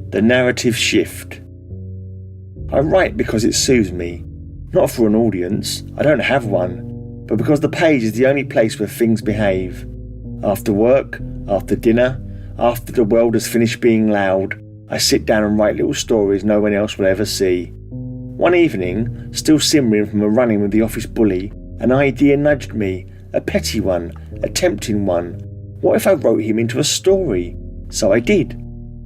The narrative shift. I write because it soothes me, not for an audience, I don't have one, but because the page is the only place where things behave. After work, after dinner, after the world has finished being loud, I sit down and write little stories no one else will ever see. One evening, still simmering from a run-in with the office bully, an idea nudged me, a petty one, a tempting one. What if I wrote him into a story? So I did.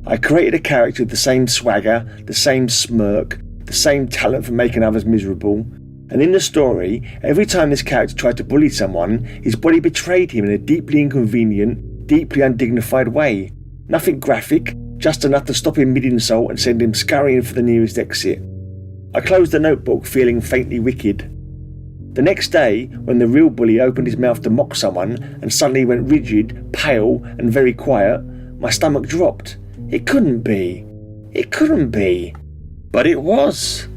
I created a character with the same swagger, the same smirk, the same talent for making others miserable. And in the story, every time this character tried to bully someone, his body betrayed him in a deeply inconvenient, deeply undignified way. Nothing graphic, just enough to stop him mid-insult and send him scurrying for the nearest exit. I closed the notebook feeling faintly wicked. The next day, when the real bully opened his mouth to mock someone and suddenly went rigid, pale and very quiet, my stomach dropped. It couldn't be. It couldn't be. But it was.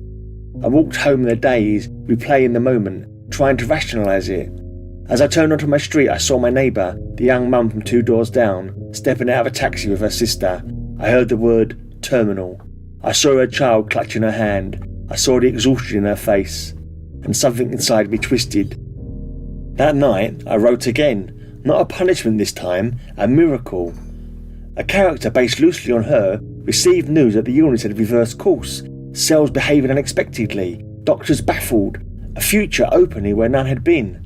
I walked home in a daze, replaying the moment, trying to rationalise it. As I turned onto my street, I saw my neighbour, the young mum from 2 doors down, stepping out of a taxi with her sister. I heard the word terminal. I saw her child clutching her hand. I saw the exhaustion in her face. And something inside me twisted. That night, I wrote again. Not a punishment this time, a miracle. A character based loosely on her received news that the illness had reversed course, cells behaving unexpectedly, doctors baffled, a future opening where none had been.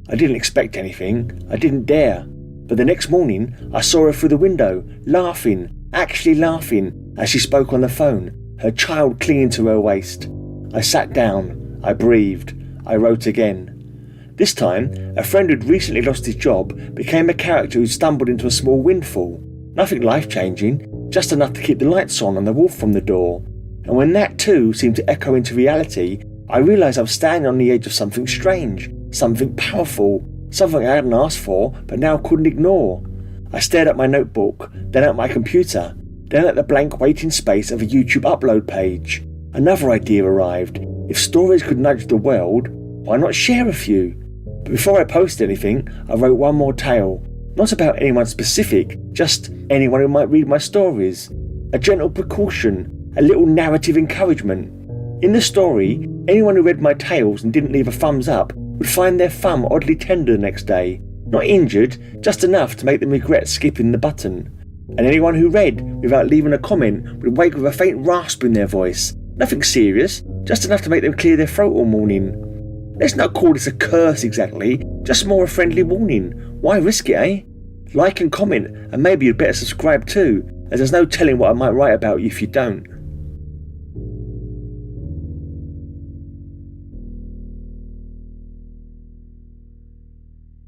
I didn't expect anything, I didn't dare, but the next morning I saw her through the window, laughing, actually laughing, as she spoke on the phone, her child clinging to her waist. I sat down, I breathed, I wrote again. This time, a friend who'd recently lost his job became a character who stumbled into a small windfall. Nothing life-changing, just enough to keep the lights on and the wolf from the door. And when that too seemed to echo into reality, I realised I was standing on the edge of something strange, something powerful, something I hadn't asked for but now couldn't ignore. I stared at my notebook, then at my computer, then at the blank waiting space of a YouTube upload page. Another idea arrived. If stories could nudge the world, why not share a few? But before I posted anything, I wrote one more tale. Not about anyone specific, just anyone who might read my stories. A gentle precaution, a little narrative encouragement. In the story, anyone who read my tales and didn't leave a thumbs up would find their thumb oddly tender the next day. Not injured, just enough to make them regret skipping the button. And anyone who read without leaving a comment would wake with a faint rasp in their voice. Nothing serious, just enough to make them clear their throat all morning. Let's not call this a curse exactly, just more a friendly warning. Why risk it, eh? Like and comment, and maybe you'd better subscribe too, as there's no telling what I might write about you if you don't.